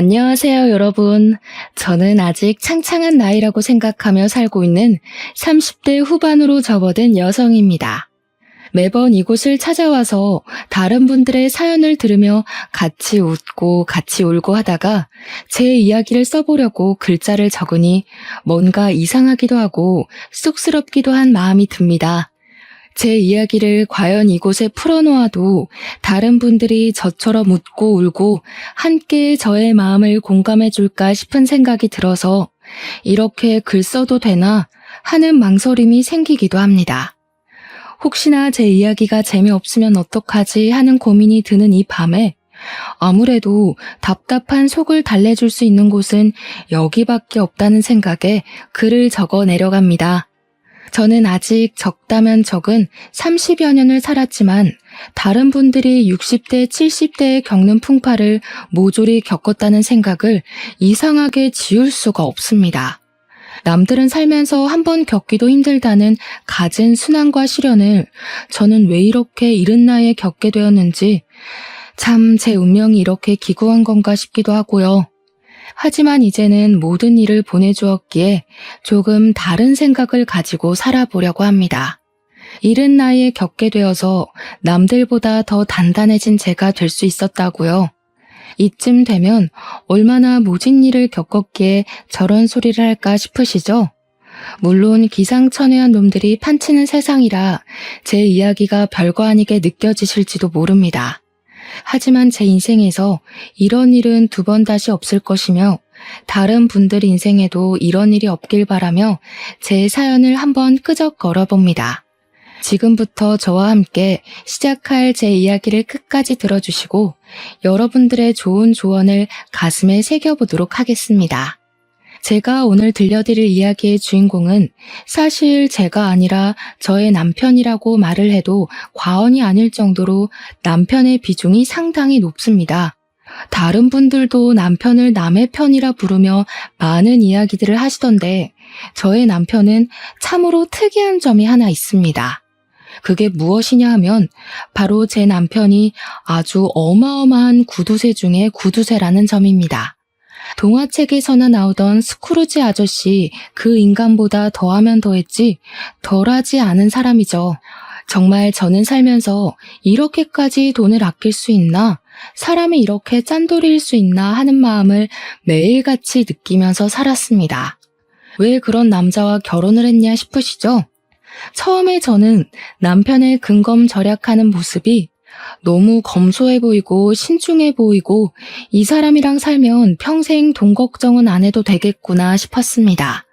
안녕하세요, 여러분. 저는 아직 창창한 나이라고 생각하며 살고 있는 30대 후반으로 접어든 여성입니다. 매번 이곳을 찾아와서 다른 분들의 사연을 들으며 같이 웃고 같이 울고 하다가 제 이야기를 써보려고 글자를 적으니 뭔가 이상하기도 하고 쑥스럽기도 한 마음이 듭니다. 제 이야기를 과연 이곳에 풀어놓아도 다른 분들이 저처럼 웃고 울고 함께 저의 마음을 공감해 줄까 싶은 생각이 들어서 이렇게 글 써도 되나 하는 망설임이 생기기도 합니다. 혹시나 제 이야기가 재미없으면 어떡하지 하는 고민이 드는 이 밤에 아무래도 답답한 속을 달래줄 수 있는 곳은 여기밖에 없다는 생각에 글을 적어 내려갑니다. 저는 아직 적다면 적은 30여 년을 살았지만 다른 분들이 60대, 70대에 겪는 풍파를 모조리 겪었다는 생각을 이상하게 지울 수가 없습니다. 남들은 살면서 한 번 겪기도 힘들다는 갖은 순환과 시련을 저는 왜 이렇게 이른 나이에 겪게 되었는지 참 제 운명이 이렇게 기구한 건가 싶기도 하고요. 하지만 이제는 모든 일을 보내주었기에 조금 다른 생각을 가지고 살아보려고 합니다. 이른 나이에 겪게 되어서 남들보다 더 단단해진 제가 될 수 있었다고요. 이쯤 되면 얼마나 모진 일을 겪었기에 저런 소리를 할까 싶으시죠? 물론 기상천외한 놈들이 판치는 세상이라 제 이야기가 별거 아니게 느껴지실지도 모릅니다. 하지만 제 인생에서 이런 일은 두 번 다시 없을 것이며 다른 분들 인생에도 이런 일이 없길 바라며 제 사연을 한번 끄적 걸어봅니다. 지금부터 저와 함께 시작할 제 이야기를 끝까지 들어주시고 여러분들의 좋은 조언을 가슴에 새겨보도록 하겠습니다. 제가 오늘 들려드릴 이야기의 주인공은 사실 제가 아니라 저의 남편이라고 말을 해도 과언이 아닐 정도로 남편의 비중이 상당히 높습니다. 다른 분들도 남편을 남의 편이라 부르며 많은 이야기들을 하시던데 저의 남편은 참으로 특이한 점이 하나 있습니다. 그게 무엇이냐 하면 바로 제 남편이 아주 어마어마한 구두쇠 중에 구두쇠라는 점입니다. 동화책에서나 나오던 스크루지 아저씨 그 인간보다 더하면 더했지 덜하지 않은 사람이죠. 정말 저는 살면서 이렇게까지 돈을 아낄 수 있나? 사람이 이렇게 짠돌이일 수 있나 하는 마음을 매일같이 느끼면서 살았습니다. 왜 그런 남자와 결혼을 했냐 싶으시죠? 처음에 저는 남편의 근검절약하는 모습이 너무 검소해 보이고 신중해 보이고 이 사람이랑 살면 평생 돈 걱정은 안 해도 되겠구나 싶었습니다.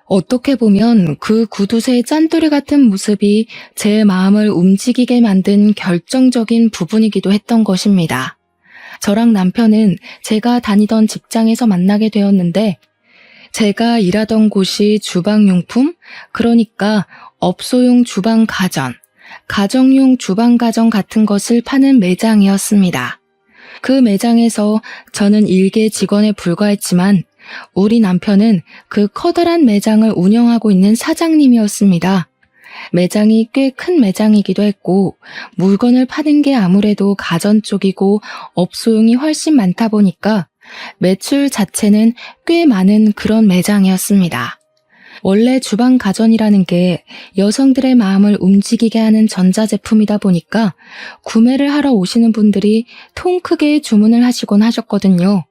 어떻게 보면 그 구두쇠 짠돌이 같은 모습이 제 마음을 움직이게 만든 결정적인 부분이기도 했던 것입니다. 저랑 남편은 제가 다니던 직장에서 만나게 되었는데 제가 일하던 곳이 주방용품, 그러니까 업소용 주방 가전, 가정용 주방 가전 같은 것을 파는 매장이었습니다. 그 매장에서 저는 일개 직원에 불과했지만 우리 남편은 그 커다란 매장을 운영하고 있는 사장님이었습니다. 매장이 꽤 큰 매장이기도 했고 물건을 파는 게 아무래도 가전 쪽이고 업소용이 훨씬 많다 보니까 매출 자체는 꽤 많은 그런 매장이었습니다. 원래 주방 가전이라는 게 여성들의 마음을 움직이게 하는 전자제품이다 보니까 구매를 하러 오시는 분들이 통 크게 주문을 하시곤 하셨거든요.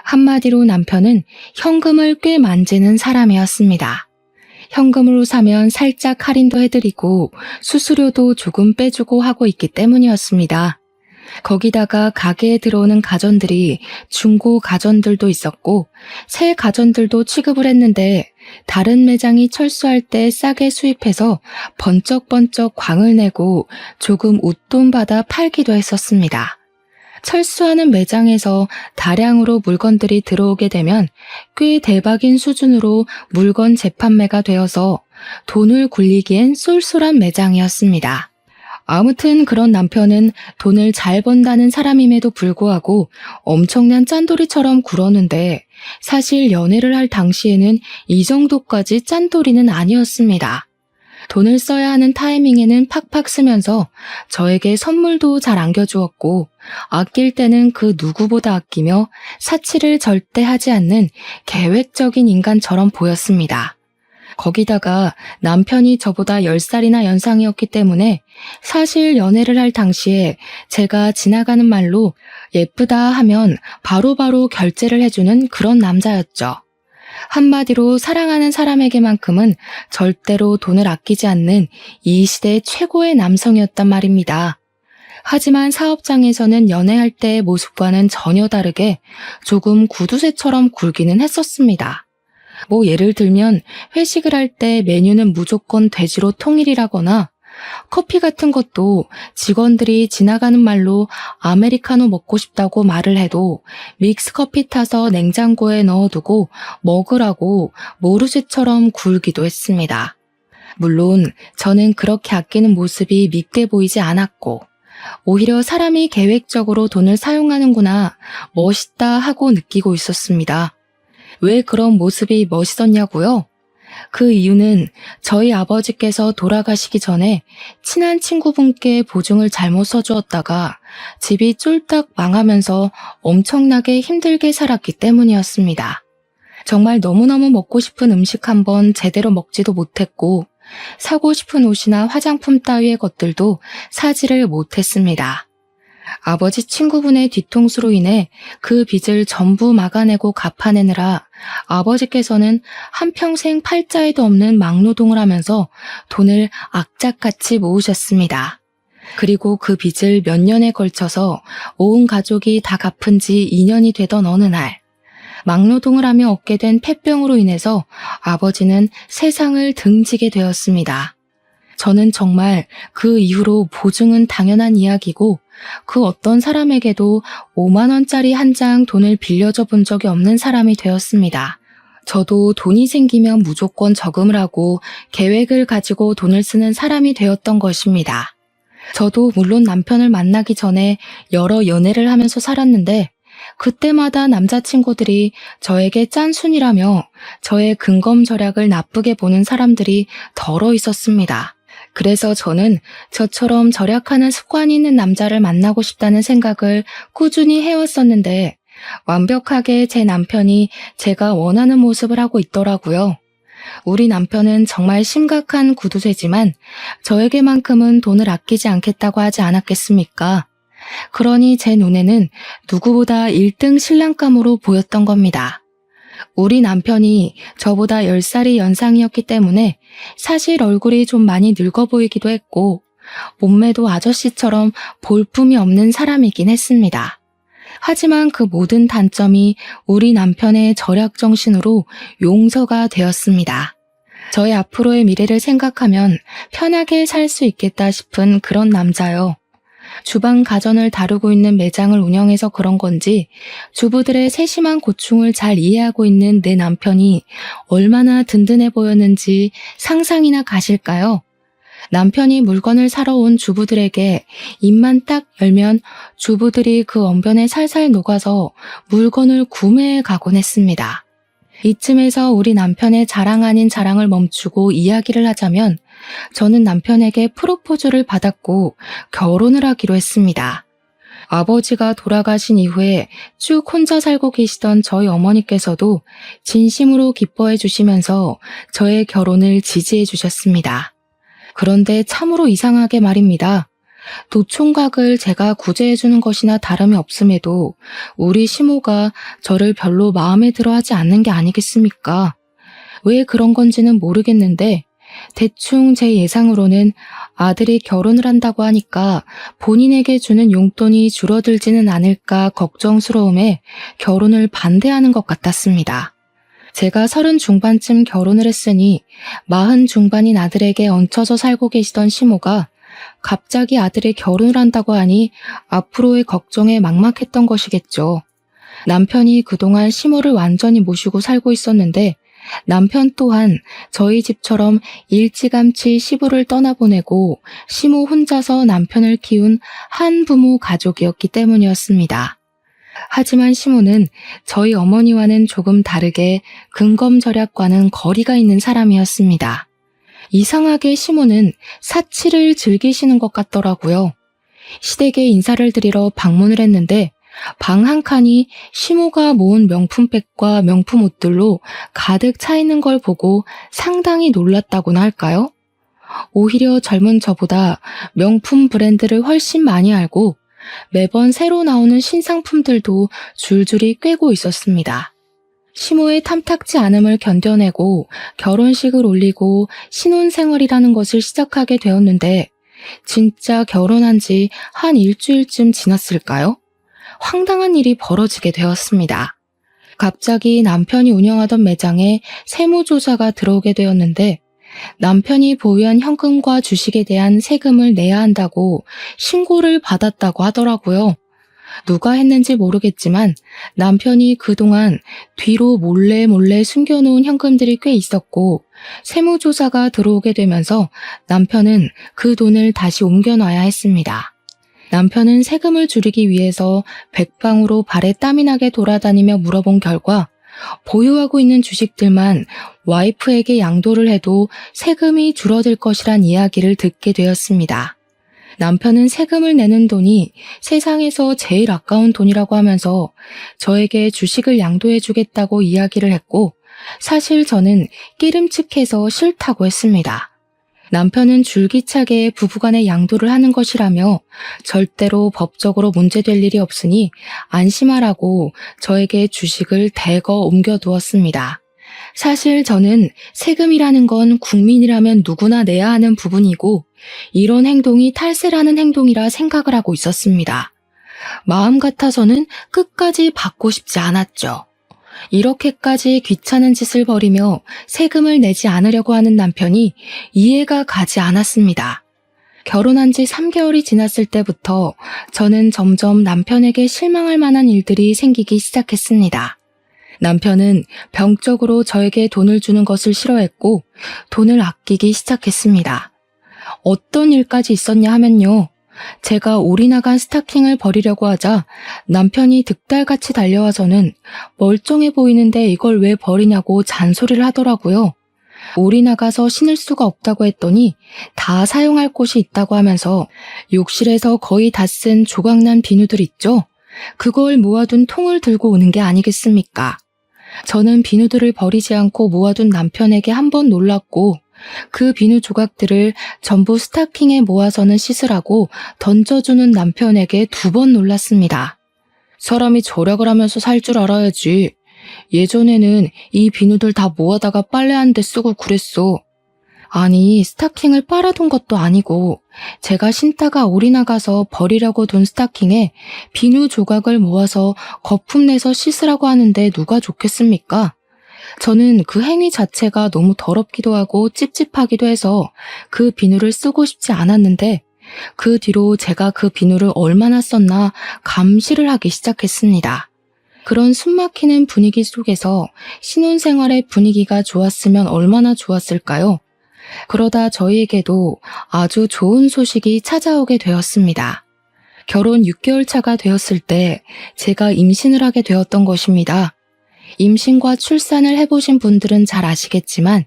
한마디로 남편은 현금을 꽤 만지는 사람이었습니다. 현금으로 사면 살짝 할인도 해드리고 수수료도 조금 빼주고 하고 있기 때문이었습니다. 거기다가 가게에 들어오는 가전들이 중고 가전들도 있었고 새 가전들도 취급을 했는데 다른 매장이 철수할 때 싸게 수입해서 번쩍번쩍 광을 내고 조금 웃돈 받아 팔기도 했었습니다. 철수하는 매장에서 다량으로 물건들이 들어오게 되면 꽤 대박인 수준으로 물건 재판매가 되어서 돈을 굴리기엔 쏠쏠한 매장이었습니다. 아무튼 그런 남편은 돈을 잘 번다는 사람임에도 불구하고 엄청난 짠돌이처럼 굴었는데 사실 연애를 할 당시에는 이 정도까지 짠돌이는 아니었습니다. 돈을 써야 하는 타이밍에는 팍팍 쓰면서 저에게 선물도 잘 안겨주었고 아낄 때는 그 누구보다 아끼며 사치를 절대 하지 않는 계획적인 인간처럼 보였습니다. 거기다가 남편이 저보다 10살이나 연상이었기 때문에 사실 연애를 할 당시에 제가 지나가는 말로 예쁘다 하면 바로바로 결제를 해주는 그런 남자였죠. 한마디로 사랑하는 사람에게만큼은 절대로 돈을 아끼지 않는 이 시대 최고의 남성이었단 말입니다. 하지만 사업장에서는 연애할 때의 모습과는 전혀 다르게 조금 구두쇠처럼 굴기는 했었습니다. 예를 들면 회식을 할 때 메뉴는 무조건 돼지로 통일이라거나 커피 같은 것도 직원들이 지나가는 말로 아메리카노 먹고 싶다고 말을 해도 믹스커피 타서 냉장고에 넣어두고 먹으라고 모르쇠처럼 굴기도 했습니다. 물론 저는 그렇게 아끼는 모습이 밉게 보이지 않았고 오히려 사람이 계획적으로 돈을 사용하는구나 멋있다 하고 느끼고 있었습니다. 왜 그런 모습이 멋있었냐고요? 그 이유는 저희 아버지께서 돌아가시기 전에 친한 친구분께 보증을 잘못 써주었다가 집이 쫄딱 망하면서 엄청나게 힘들게 살았기 때문이었습니다. 정말 너무너무 먹고 싶은 음식 한번 제대로 먹지도 못했고 사고 싶은 옷이나 화장품 따위의 것들도 사지를 못했습니다. 아버지 친구분의 뒤통수로 인해 그 빚을 전부 막아내고 갚아내느라 아버지께서는 한평생 팔자에도 없는 막노동을 하면서 돈을 악착같이 모으셨습니다. 그리고 그 빚을 몇 년에 걸쳐서 온 가족이 다 갚은 지 2년이 되던 어느 날 막노동을 하며 얻게 된 폐병으로 인해서 아버지는 세상을 등지게 되었습니다. 저는 정말 그 이후로 보증은 당연한 이야기고 그 어떤 사람에게도 5만 원짜리 한 장 돈을 빌려줘 본 적이 없는 사람이 되었습니다. 저도 돈이 생기면 무조건 저금을 하고 계획을 가지고 돈을 쓰는 사람이 되었던 것입니다. 저도 물론 남편을 만나기 전에 여러 연애를 하면서 살았는데 그때마다 남자친구들이 저에게 짠순이라며 저의 근검절약을 나쁘게 보는 사람들이 덜어 있었습니다. 그래서 저는 저처럼 절약하는 습관이 있는 남자를 만나고 싶다는 생각을 꾸준히 해왔었는데 완벽하게 제 남편이 제가 원하는 모습을 하고 있더라고요. 우리 남편은 정말 심각한 구두쇠지만 저에게만큼은 돈을 아끼지 않겠다고 하지 않았겠습니까? 그러니 제 눈에는 누구보다 1등 신랑감으로 보였던 겁니다. 우리 남편이 저보다 10살이 연상이었기 때문에 사실 얼굴이 좀 많이 늙어 보이기도 했고 몸매도 아저씨처럼 볼품이 없는 사람이긴 했습니다. 하지만 그 모든 단점이 우리 남편의 절약 정신으로 용서가 되었습니다. 저의 앞으로의 미래를 생각하면 편하게 살 수 있겠다 싶은 그런 남자요. 주방 가전을 다루고 있는 매장을 운영해서 그런 건지 주부들의 세심한 고충을 잘 이해하고 있는 내 남편이 얼마나 든든해 보였는지 상상이나 가실까요? 남편이 물건을 사러 온 주부들에게 입만 딱 열면 주부들이 그 언변에 살살 녹아서 물건을 구매해 가곤 했습니다. 이쯤에서 우리 남편의 자랑 아닌 자랑을 멈추고 이야기를 하자면 저는 남편에게 프로포즈를 받았고 결혼을 하기로 했습니다. 아버지가 돌아가신 이후에 쭉 혼자 살고 계시던 저희 어머니께서도 진심으로 기뻐해 주시면서 저의 결혼을 지지해 주셨습니다. 그런데 참으로 이상하게 말입니다. 도총각을 제가 구제해 주는 것이나 다름이 없음에도 우리 시모가 저를 별로 마음에 들어 하지 않는 게 아니겠습니까? 왜 그런 건지는 모르겠는데 대충 제 예상으로는 아들이 결혼을 한다고 하니까 본인에게 주는 용돈이 줄어들지는 않을까 걱정스러움에 결혼을 반대하는 것 같았습니다. 제가 30 중반쯤 결혼을 했으니 40 중반인 아들에게 얹혀서 살고 계시던 시모가 갑자기 아들이 결혼을 한다고 하니 앞으로의 걱정에 막막했던 것이겠죠. 남편이 그동안 시모를 완전히 모시고 살고 있었는데 남편 또한 저희 집처럼 일찌감치 시부를 떠나보내고 시모 혼자서 남편을 키운 한부모 가족이었기 때문이었습니다. 하지만 시모는 저희 어머니와는 조금 다르게 근검절약과는 거리가 있는 사람이었습니다. 이상하게 시모는 사치를 즐기시는 것 같더라고요. 시댁에 인사를 드리러 방문을 했는데 방 한 칸이 시모가 모은 명품백과 명품 옷들로 가득 차 있는 걸 보고 상당히 놀랐다고나 할까요? 오히려 젊은 저보다 명품 브랜드를 훨씬 많이 알고 매번 새로 나오는 신상품들도 줄줄이 꿰고 있었습니다. 시모의 탐탁지 않음을 견뎌내고 결혼식을 올리고 신혼생활이라는 것을 시작하게 되었는데 진짜 결혼한 지 한 일주일쯤 지났을까요? 황당한 일이 벌어지게 되었습니다. 갑자기 남편이 운영하던 매장에 세무조사가 들어오게 되었는데 남편이 보유한 현금과 주식에 대한 세금을 내야 한다고 신고를 받았다고 하더라고요. 누가 했는지 모르겠지만 남편이 그동안 뒤로 몰래 숨겨놓은 현금들이 꽤 있었고 세무조사가 들어오게 되면서 남편은 그 돈을 다시 옮겨놔야 했습니다. 남편은 세금을 줄이기 위해서 백방으로 발에 땀이 나게 돌아다니며 물어본 결과 보유하고 있는 주식들만 와이프에게 양도를 해도 세금이 줄어들 것이란 이야기를 듣게 되었습니다. 남편은 세금을 내는 돈이 세상에서 제일 아까운 돈이라고 하면서 저에게 주식을 양도해 주겠다고 이야기를 했고 사실 저는 끼름칙해서 싫다고 했습니다. 남편은 줄기차게 부부간에 양도를 하는 것이라며 절대로 법적으로 문제될 일이 없으니 안심하라고 저에게 주식을 대거 옮겨두었습니다. 사실 저는 세금이라는 건 국민이라면 누구나 내야 하는 부분이고 이런 행동이 탈세라는 행동이라 생각을 하고 있었습니다. 마음 같아서는 끝까지 받고 싶지 않았죠. 이렇게까지 귀찮은 짓을 벌이며 세금을 내지 않으려고 하는 남편이 이해가 가지 않았습니다. 결혼한 지 3개월이 지났을 때부터 저는 점점 남편에게 실망할 만한 일들이 생기기 시작했습니다. 남편은 병적으로 저에게 돈을 주는 것을 싫어했고 돈을 아끼기 시작했습니다. 어떤 일까지 있었냐 하면요. 제가 올이 나간 스타킹을 버리려고 하자 남편이 득달같이 달려와서는 멀쩡해 보이는데 이걸 왜 버리냐고 잔소리를 하더라고요. 올이 나가서 신을 수가 없다고 했더니 다 사용할 곳이 있다고 하면서 욕실에서 거의 다 쓴 조각난 비누들 있죠? 그걸 모아둔 통을 들고 오는 게 아니겠습니까? 저는 비누들을 버리지 않고 모아둔 남편에게 한 번 놀랐고 그 비누 조각들을 전부 스타킹에 모아서는 씻으라고 던져주는 남편에게 2번 놀랐습니다. 사람이 절약을 하면서 살 줄 알아야지. 예전에는 이 비누들 다 모아다가 빨래하는 데 쓰고 그랬어. 아니, 스타킹을 빨아둔 것도 아니고 제가 신다가 올이 나가서 버리려고 둔 스타킹에 비누 조각을 모아서 거품 내서 씻으라고 하는데 누가 좋겠습니까? 저는 그 행위 자체가 너무 더럽기도 하고 찝찝하기도 해서 그 비누를 쓰고 싶지 않았는데 그 뒤로 제가 그 비누를 얼마나 썼나 감시를 하기 시작했습니다. 그런 숨막히는 분위기 속에서 신혼생활의 분위기가 좋았으면 얼마나 좋았을까요? 그러다 저희에게도 아주 좋은 소식이 찾아오게 되었습니다. 결혼 6개월 차가 되었을 때 제가 임신을 하게 되었던 것입니다. 임신과 출산을 해보신 분들은 잘 아시겠지만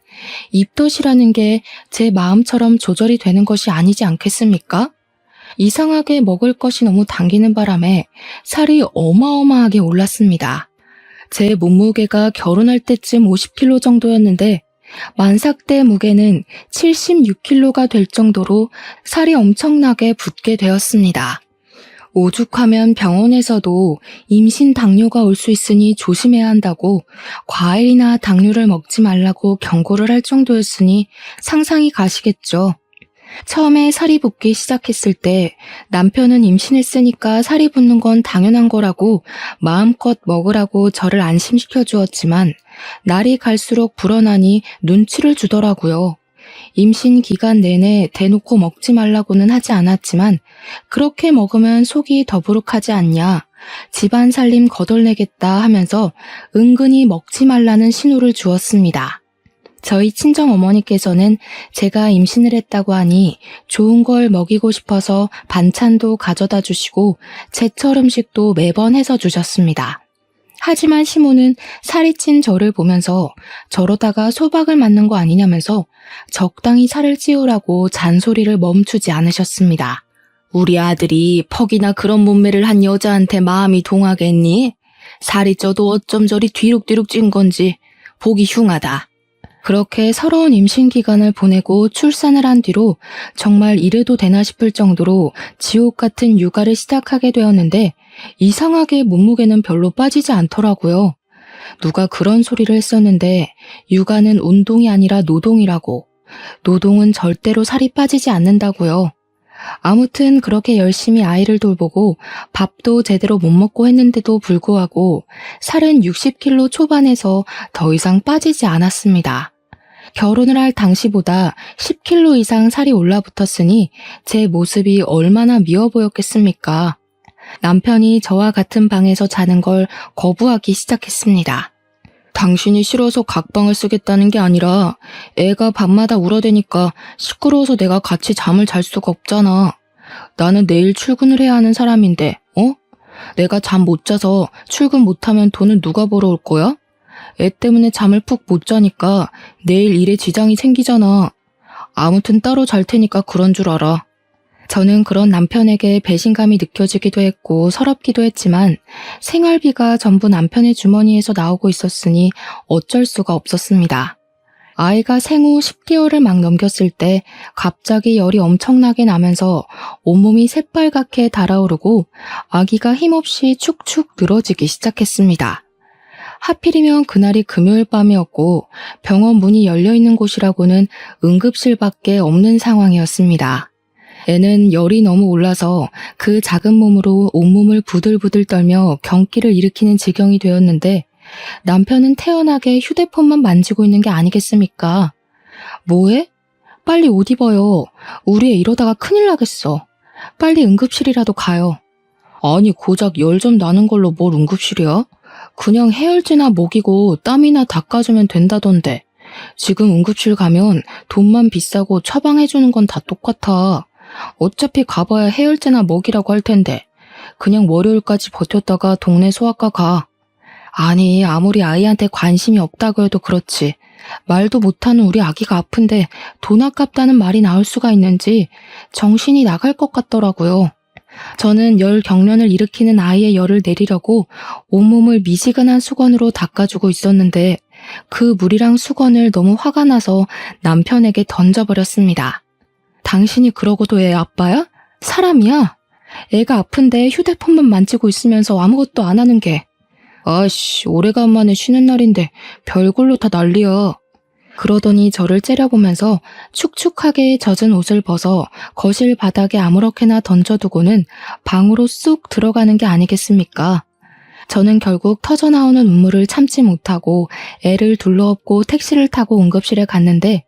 입덧이라는 게 제 마음처럼 조절이 되는 것이 아니지 않겠습니까? 이상하게 먹을 것이 너무 당기는 바람에 살이 어마어마하게 올랐습니다. 제 몸무게가 결혼할 때쯤 50kg 정도였는데 만삭 때 무게는 76kg가 될 정도로 살이 엄청나게 붙게 되었습니다. 오죽하면 병원에서도 임신 당뇨가 올 수 있으니 조심해야 한다고 과일이나 당류를 먹지 말라고 경고를 할 정도였으니 상상이 가시겠죠. 처음에 살이 붙기 시작했을 때 남편은 임신했으니까 살이 붙는 건 당연한 거라고 마음껏 먹으라고 저를 안심시켜 주었지만 날이 갈수록 불어나니 눈치를 주더라고요. 임신 기간 내내 대놓고 먹지 말라고는 하지 않았지만 그렇게 먹으면 속이 더부룩하지 않냐, 집안 살림 거덜내겠다 하면서 은근히 먹지 말라는 신호를 주었습니다. 저희 친정어머니께서는 제가 임신을 했다고 하니 좋은 걸 먹이고 싶어서 반찬도 가져다 주시고 제철 음식도 매번 해서 주셨습니다. 하지만 시모는 살이 찐 저를 보면서 저러다가 소박을 맞는 거 아니냐면서 적당히 살을 찌우라고 잔소리를 멈추지 않으셨습니다. 우리 아들이 퍽이나 그런 몸매를 한 여자한테 마음이 동하겠니? 살이 쪄도 어쩜 저리 뒤룩뒤룩 찐 건지 보기 흉하다. 그렇게 서러운 임신 기간을 보내고 출산을 한 뒤로 정말 이래도 되나 싶을 정도로 지옥 같은 육아를 시작하게 되었는데 이상하게 몸무게는 별로 빠지지 않더라고요. 누가 그런 소리를 했었는데 육아는 운동이 아니라 노동이라고. 노동은 절대로 살이 빠지지 않는다고요. 아무튼 그렇게 열심히 아이를 돌보고 밥도 제대로 못 먹고 했는데도 불구하고 살은 60kg 초반에서 더 이상 빠지지 않았습니다. 결혼을 할 당시보다 10kg 이상 살이 올라붙었으니 제 모습이 얼마나 미워 보였겠습니까? 남편이 저와 같은 방에서 자는 걸 거부하기 시작했습니다. 당신이 싫어서 각방을 쓰겠다는 게 아니라 애가 밤마다 울어대니까 시끄러워서 내가 같이 잠을 잘 수가 없잖아. 나는 내일 출근을 해야 하는 사람인데, 내가 잠 못 자서 출근 못하면 돈은 누가 벌어올 거야? 애 때문에 잠을 푹 못 자니까 내일 일에 지장이 생기잖아. 아무튼 따로 잘 테니까 그런 줄 알아. 저는 그런 남편에게 배신감이 느껴지기도 했고 서럽기도 했지만 생활비가 전부 남편의 주머니에서 나오고 있었으니 어쩔 수가 없었습니다. 아이가 생후 10개월을 막 넘겼을 때 갑자기 열이 엄청나게 나면서 온몸이 새빨갛게 달아오르고 아기가 힘없이 축축 늘어지기 시작했습니다. 하필이면 그날이 금요일 밤이었고 병원 문이 열려있는 곳이라고는 응급실밖에 없는 상황이었습니다. 애는 열이 너무 올라서 그 작은 몸으로 온몸을 부들부들 떨며 경기를 일으키는 지경이 되었는데 남편은 태연하게 휴대폰만 만지고 있는 게 아니겠습니까? 뭐해? 빨리 옷 입어요. 우리 애 이러다가 큰일 나겠어. 빨리 응급실이라도 가요. 아니 고작 열 좀 나는 걸로 뭘 응급실이야? 그냥 해열제나 먹이고 땀이나 닦아주면 된다던데. 지금 응급실 가면 돈만 비싸고 처방해주는 건 다 똑같아. 어차피 가봐야 해열제나 먹이라고 할 텐데 그냥 월요일까지 버텼다가 동네 소아과 가. 아니 아무리 아이한테 관심이 없다고 해도 그렇지 말도 못하는 우리 아기가 아픈데 돈 아깝다는 말이 나올 수가 있는지 정신이 나갈 것 같더라고요. 저는 열 경련을 일으키는 아이의 열을 내리려고 온몸을 미지근한 수건으로 닦아주고 있었는데 그 물이랑 수건을 너무 화가 나서 남편에게 던져버렸습니다. 당신이 그러고도 애 아빠야? 사람이야? 애가 아픈데 휴대폰만 만지고 있으면서 아무것도 안 하는 게. 아이씨, 오래간만에 쉬는 날인데 별걸로 다 난리야. 그러더니 저를 째려보면서 축축하게 젖은 옷을 벗어 거실 바닥에 아무렇게나 던져두고는 방으로 쑥 들어가는 게 아니겠습니까? 저는 결국 터져나오는 눈물을 참지 못하고 애를 둘러엎고 택시를 타고 응급실에 갔는데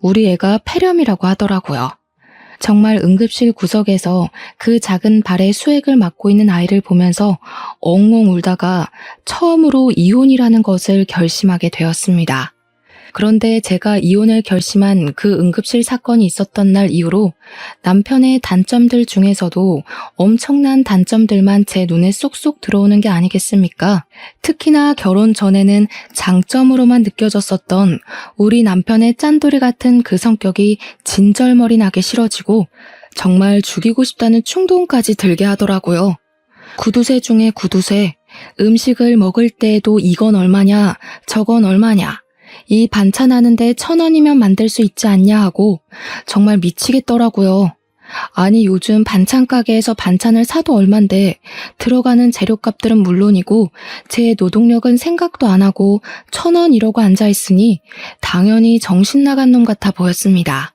우리 애가 폐렴이라고 하더라고요. 정말 응급실 구석에서 그 작은 발에 수액을 맞고 있는 아이를 보면서 엉엉 울다가 처음으로 이혼이라는 것을 결심하게 되었습니다. 그런데 제가 이혼을 결심한 그 응급실 사건이 있었던 날 이후로 남편의 단점들 중에서도 엄청난 단점들만 제 눈에 쏙쏙 들어오는 게 아니겠습니까? 특히나 결혼 전에는 장점으로만 느껴졌었던 우리 남편의 짠돌이 같은 그 성격이 진절머리 나게 싫어지고 정말 죽이고 싶다는 충동까지 들게 하더라고요. 구두쇠 중에 구두쇠, 음식을 먹을 때에도 이건 얼마냐, 저건 얼마냐, 이 반찬 하는데 1,000원이면 만들 수 있지 않냐 하고 정말 미치겠더라고요. 아니 요즘 반찬 가게에서 반찬을 사도 얼만데 들어가는 재료값들은 물론이고 제 노동력은 생각도 안 하고 1,000원 이러고 앉아있으니 당연히 정신 나간 놈 같아 보였습니다.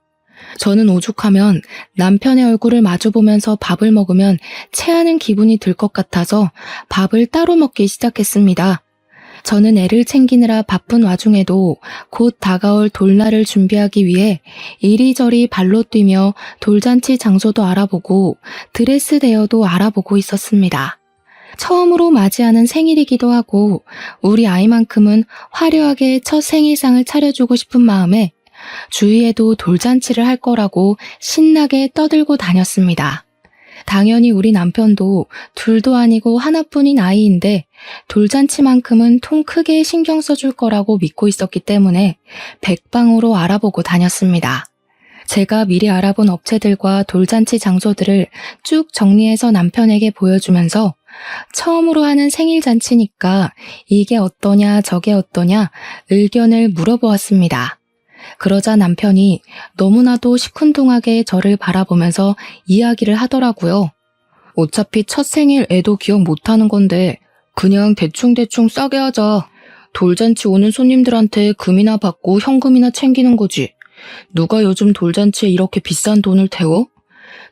저는 오죽하면 남편의 얼굴을 마주보면서 밥을 먹으면 체하는 기분이 들 것 같아서 밥을 따로 먹기 시작했습니다. 저는 애를 챙기느라 바쁜 와중에도 곧 다가올 돌날을 준비하기 위해 이리저리 발로 뛰며 돌잔치 장소도 알아보고 드레스 대여도 알아보고 있었습니다. 처음으로 맞이하는 생일이기도 하고 우리 아이만큼은 화려하게 첫 생일상을 차려주고 싶은 마음에 주위에도 돌잔치를 할 거라고 신나게 떠들고 다녔습니다. 당연히 우리 남편도 둘도 아니고 하나뿐인 아이인데 돌잔치만큼은 통 크게 신경 써줄 거라고 믿고 있었기 때문에 백방으로 알아보고 다녔습니다. 제가 미리 알아본 업체들과 돌잔치 장소들을 쭉 정리해서 남편에게 보여주면서 처음으로 하는 생일 잔치니까 이게 어떠냐 저게 어떠냐 의견을 물어보았습니다. 그러자 남편이 너무나도 시큰둥하게 저를 바라보면서 이야기를 하더라고요. 어차피 첫 생일 애도 기억 못하는 건데 그냥 대충대충 싸게 하자. 돌잔치 오는 손님들한테 금이나 받고 현금이나 챙기는 거지. 누가 요즘 돌잔치에 이렇게 비싼 돈을 태워?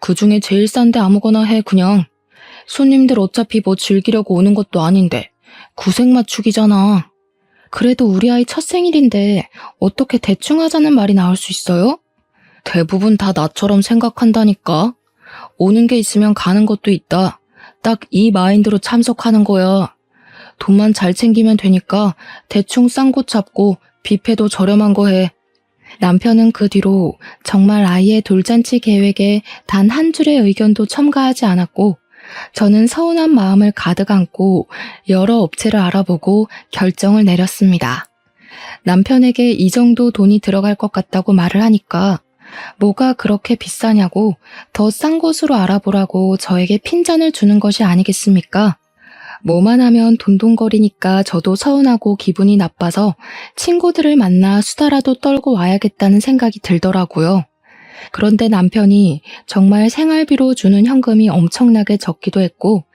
그중에 제일 싼데 아무거나 해 그냥. 손님들 어차피 뭐 즐기려고 오는 것도 아닌데 구색 맞추기잖아. 그래도 우리 아이 첫 생일인데 어떻게 대충 하자는 말이 나올 수 있어요? 대부분 다 나처럼 생각한다니까. 오는 게 있으면 가는 것도 있다. 딱 이 마인드로 참석하는 거야. 돈만 잘 챙기면 되니까 대충 싼 곳 잡고 뷔페도 저렴한 거 해. 남편은 그 뒤로 정말 아이의 돌잔치 계획에 단 한 줄의 의견도 첨가하지 않았고 저는 서운한 마음을 가득 안고 여러 업체를 알아보고 결정을 내렸습니다. 남편에게 이 정도 돈이 들어갈 것 같다고 말을 하니까 뭐가 그렇게 비싸냐고 더 싼 곳으로 알아보라고 저에게 핀잔을 주는 것이 아니겠습니까? 뭐만 하면 돈돈거리니까 저도 서운하고 기분이 나빠서 친구들을 만나 수다라도 떨고 와야겠다는 생각이 들더라고요. 그런데 남편이 정말 생활비로 주는 현금이 엄청나게 적기도 했고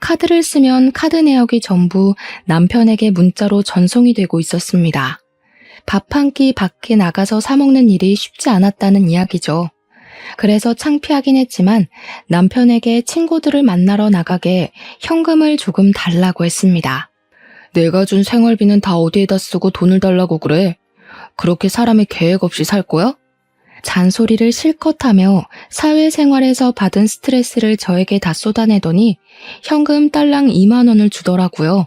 카드를 쓰면 카드 내역이 전부 남편에게 문자로 전송이 되고 있었습니다. 밥 한 끼 밖에 나가서 사 먹는 일이 쉽지 않았다는 이야기죠. 그래서 창피하긴 했지만 남편에게 친구들을 만나러 나가게 현금을 조금 달라고 했습니다. 내가 준 생활비는 다 어디에다 쓰고 돈을 달라고 그래? 그렇게 사람이 계획 없이 살 거야? 잔소리를 실컷 하며 사회생활에서 받은 스트레스를 저에게 다 쏟아내더니 현금 딸랑 2만 원을 주더라고요.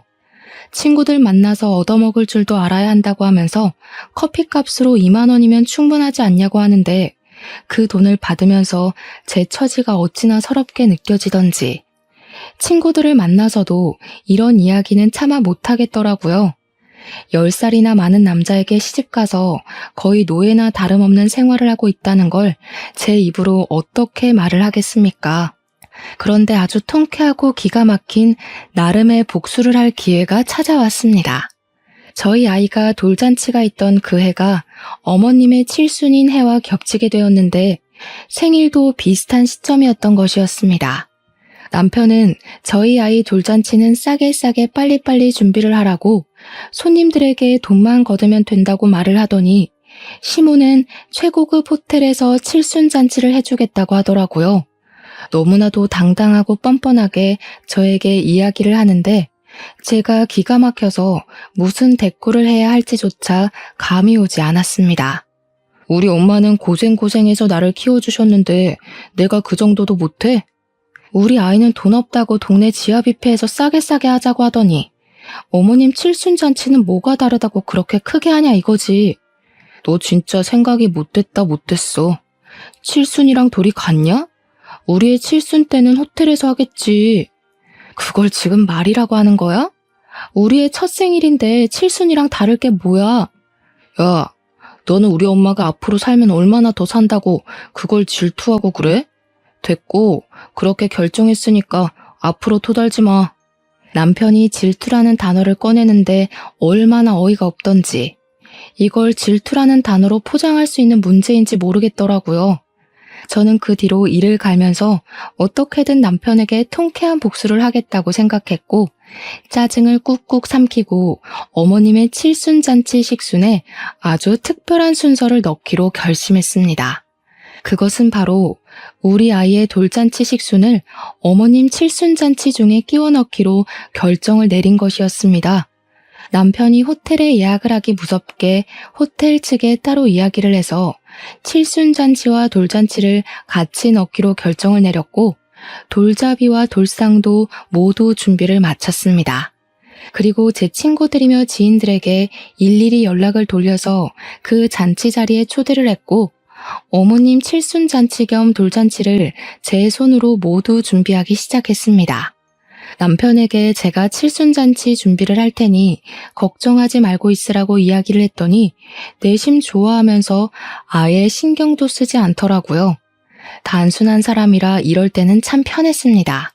친구들 만나서 얻어먹을 줄도 알아야 한다고 하면서 커피값으로 2만 원이면 충분하지 않냐고 하는데 그 돈을 받으면서 제 처지가 어찌나 서럽게 느껴지던지 친구들을 만나서도 이런 이야기는 차마 못하겠더라고요. 10살이나 많은 남자에게 시집가서 거의 노예나 다름없는 생활을 하고 있다는 걸 제 입으로 어떻게 말을 하겠습니까? 그런데 아주 통쾌하고 기가 막힌 나름의 복수를 할 기회가 찾아왔습니다. 저희 아이가 돌잔치가 있던 그 해가 어머님의 칠순인 해와 겹치게 되었는데 생일도 비슷한 시점이었던 것이었습니다. 남편은 저희 아이 돌잔치는 싸게 빨리빨리 준비를 하라고 손님들에게 돈만 걷으면 된다고 말을 하더니 시모는 최고급 호텔에서 칠순잔치를 해주겠다고 하더라고요. 너무나도 당당하고 뻔뻔하게 저에게 이야기를 하는데 제가 기가 막혀서 무슨 대꾸를 해야 할지조차 감이 오지 않았습니다. 우리 엄마는 고생고생해서 나를 키워주셨는데 내가 그 정도도 못해? 우리 아이는 돈 없다고 동네 지하 뷔페에서 싸게 하자고 하더니 어머님 칠순잔치는 뭐가 다르다고 그렇게 크게 하냐 이거지. 너 진짜 생각이 못됐어. 칠순이랑 돌이 같냐? 우리의 칠순 때는 호텔에서 하겠지. 그걸 지금 말이라고 하는 거야? 우리의 첫 생일인데 칠순이랑 다를 게 뭐야? 야, 너는 우리 엄마가 앞으로 살면 얼마나 더 산다고 그걸 질투하고 그래? 됐고, 그렇게 결정했으니까 앞으로 토달지 마. 남편이 질투라는 단어를 꺼내는데 얼마나 어이가 없던지 이걸 질투라는 단어로 포장할 수 있는 문제인지 모르겠더라고요. 저는 그 뒤로 이를 갈면서 어떻게든 남편에게 통쾌한 복수를 하겠다고 생각했고 짜증을 꾹꾹 삼키고 어머님의 칠순잔치 식순에 아주 특별한 순서를 넣기로 결심했습니다. 그것은 바로 우리 아이의 돌잔치 식순을 어머님 칠순잔치 중에 끼워 넣기로 결정을 내린 것이었습니다. 남편이 호텔에 예약을 하기 무섭게 호텔 측에 따로 이야기를 해서 칠순잔치와 돌잔치를 같이 넣기로 결정을 내렸고 돌잡이와 돌상도 모두 준비를 마쳤습니다. 그리고 제 친구들이며 지인들에게 일일이 연락을 돌려서 그 잔치 자리에 초대를 했고 어머님 칠순잔치 겸 돌잔치를 제 손으로 모두 준비하기 시작했습니다. 남편에게 제가 칠순잔치 준비를 할 테니 걱정하지 말고 있으라고 이야기를 했더니 내심 좋아하면서 아예 신경도 쓰지 않더라고요. 단순한 사람이라 이럴 때는 참 편했습니다.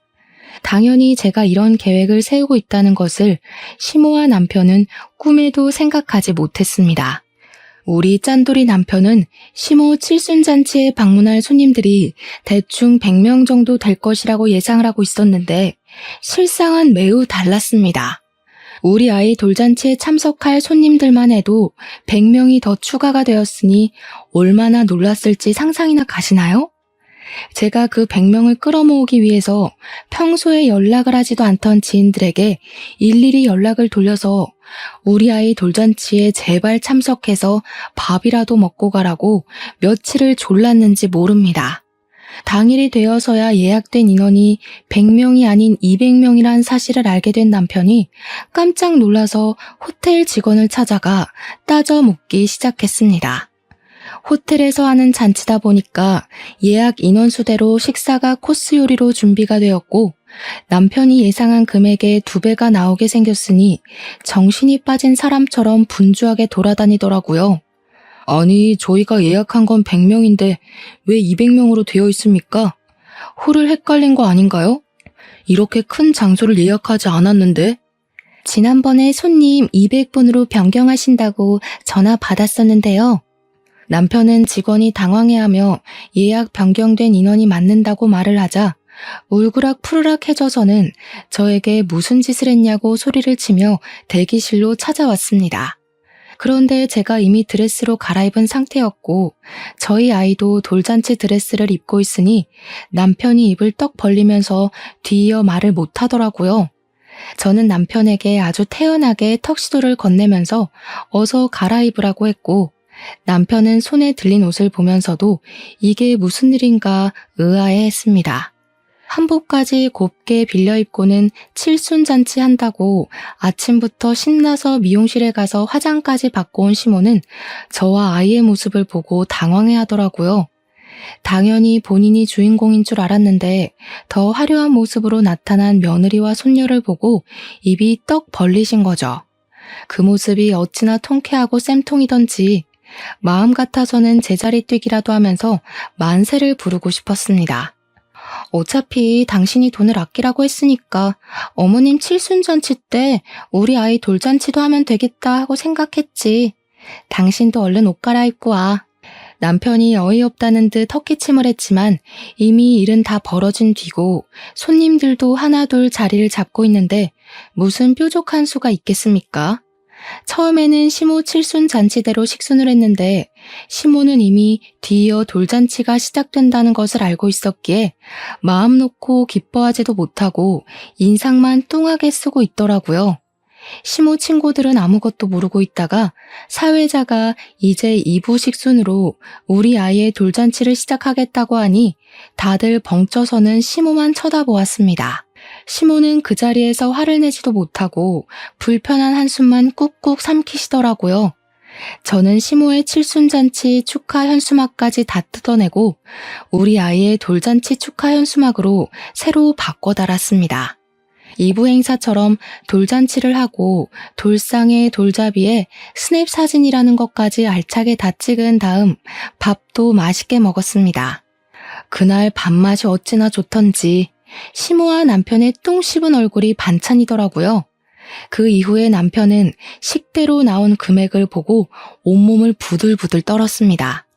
당연히 제가 이런 계획을 세우고 있다는 것을 시모와 남편은 꿈에도 생각하지 못했습니다. 우리 짠돌이 남편은 시모 칠순잔치에 방문할 손님들이 대충 100명 정도 될 것이라고 예상을 하고 있었는데 실상은 매우 달랐습니다. 우리 아이 돌잔치에 참석할 손님들만 해도 100명이 더 추가가 되었으니 얼마나 놀랐을지 상상이나 가시나요? 제가 그 100명을 끌어모으기 위해서 평소에 연락을 하지도 않던 지인들에게 일일이 연락을 돌려서 우리 아이 돌잔치에 제발 참석해서 밥이라도 먹고 가라고 며칠을 졸랐는지 모릅니다. 당일이 되어서야 예약된 인원이 100명이 아닌 200명이란 사실을 알게 된 남편이 깜짝 놀라서 호텔 직원을 찾아가 따져 묻기 시작했습니다. 호텔에서 하는 잔치다 보니까 예약 인원수대로 식사가 코스 요리로 준비가 되었고 남편이 예상한 금액의 2배가 나오게 생겼으니 정신이 빠진 사람처럼 분주하게 돌아다니더라고요. 아니, 저희가 예약한 건 100명인데 왜 200명으로 되어 있습니까? 홀을 헷갈린 거 아닌가요? 이렇게 큰 장소를 예약하지 않았는데? 지난번에 손님 200분으로 변경하신다고 전화 받았었는데요. 남편은 직원이 당황해하며 예약 변경된 인원이 맞는다고 말을 하자 울그락 푸르락해져서는 저에게 무슨 짓을 했냐고 소리를 치며 대기실로 찾아왔습니다. 그런데 제가 이미 드레스로 갈아입은 상태였고 저희 아이도 돌잔치 드레스를 입고 있으니 남편이 입을 떡 벌리면서 뒤이어 말을 못하더라고요. 저는 남편에게 아주 태연하게 턱시도를 건네면서 어서 갈아입으라고 했고 남편은 손에 들린 옷을 보면서도 이게 무슨 일인가 의아해했습니다. 한복까지 곱게 빌려 입고는 칠순잔치 한다고 아침부터 신나서 미용실에 가서 화장까지 받고 온 시모는 저와 아이의 모습을 보고 당황해하더라고요. 당연히 본인이 주인공인 줄 알았는데 더 화려한 모습으로 나타난 며느리와 손녀를 보고 입이 떡 벌리신 거죠. 그 모습이 어찌나 통쾌하고 쌤통이던지 마음 같아서는 제자리 뛰기라도 하면서 만세를 부르고 싶었습니다. 어차피 당신이 돈을 아끼라고 했으니까 어머님 칠순잔치 때 우리 아이 돌잔치도 하면 되겠다 하고 생각했지. 당신도 얼른 옷 갈아입고 와. 남편이 어이없다는 듯 헛기침을 했지만 이미 일은 다 벌어진 뒤고 손님들도 하나둘 자리를 잡고 있는데 무슨 뾰족한 수가 있겠습니까? 처음에는 시모 칠순 잔치대로 식순을 했는데 시모는 이미 뒤이어 돌잔치가 시작된다는 것을 알고 있었기에 마음 놓고 기뻐하지도 못하고 인상만 뚱하게 쓰고 있더라고요. 시모 친구들은 아무것도 모르고 있다가 사회자가 이제 2부 식순으로 우리 아이의 돌잔치를 시작하겠다고 하니 다들 벙쪄서는 시모만 쳐다보았습니다. 시모는 그 자리에서 화를 내지도 못하고 불편한 한숨만 꾹꾹 삼키시더라고요. 저는 시모의 칠순잔치 축하 현수막까지 다 뜯어내고 우리 아이의 돌잔치 축하 현수막으로 새로 바꿔 달았습니다. 2부 행사처럼 돌잔치를 하고 돌상에 돌잡이에 스냅 사진이라는 것까지 알차게 다 찍은 다음 밥도 맛있게 먹었습니다. 그날 밥맛이 어찌나 좋던지 시모와 남편의 똥 씹은 얼굴이 반찬이더라고요. 그 이후에 남편은 식대로 나온 금액을 보고 온몸을 부들부들 떨었습니다.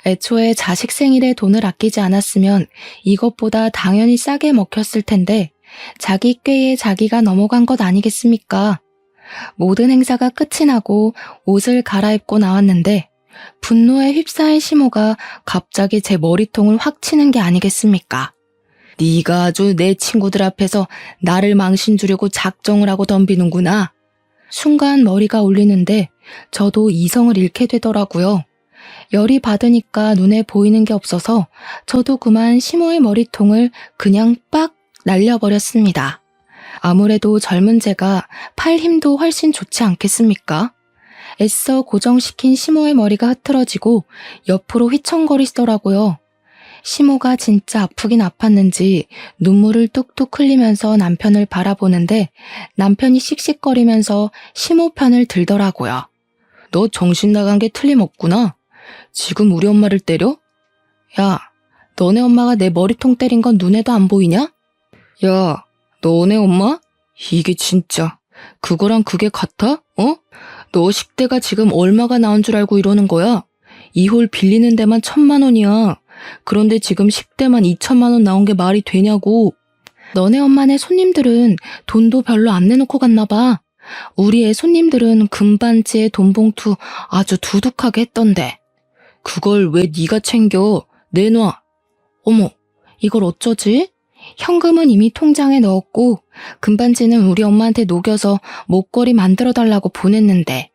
애초에 자식 생일에 돈을 아끼지 않았으면 이것보다 당연히 싸게 먹혔을 텐데 자기 꾀에 자기가 넘어간 것 아니겠습니까? 모든 행사가 끝이 나고 옷을 갈아입고 나왔는데 분노에 휩싸인 시모가 갑자기 제 머리통을 확 치는 게 아니겠습니까? 네가 아주 내 친구들 앞에서 나를 망신 주려고 작정을 하고 덤비는구나. 순간 머리가 울리는데 저도 이성을 잃게 되더라고요. 열이 받으니까 눈에 보이는 게 없어서 저도 그만 시모의 머리통을 그냥 빡 날려버렸습니다. 아무래도 젊은 제가 팔 힘도 훨씬 좋지 않겠습니까? 애써 고정시킨 시모의 머리가 흐트러지고 옆으로 휘청거리시더라고요. 시모가 진짜 아프긴 아팠는지 눈물을 뚝뚝 흘리면서 남편을 바라보는데 남편이 씩씩거리면서 시모 편을 들더라고요. 너 정신 나간 게 틀림없구나. 지금 우리 엄마를 때려? 야, 너네 엄마가 내 머리통 때린 건 눈에도 안 보이냐? 야, 너네 엄마? 이게 진짜 그거랑 그게 같아? 어? 너 식대가 지금 얼마가 나온 줄 알고 이러는 거야? 이 홀 빌리는 데만 1,000만 원이야. 그런데 지금 10대만 2천만 원 나온 게 말이 되냐고. 너네 엄마네 손님들은 돈도 별로 안 내놓고 갔나 봐. 우리 애 손님들은 금반지에 돈봉투 아주 두둑하게 했던데. 그걸 왜 네가 챙겨? 내놔. 어머, 이걸 어쩌지? 현금은 이미 통장에 넣었고 금반지는 우리 엄마한테 녹여서 목걸이 만들어달라고 보냈는데.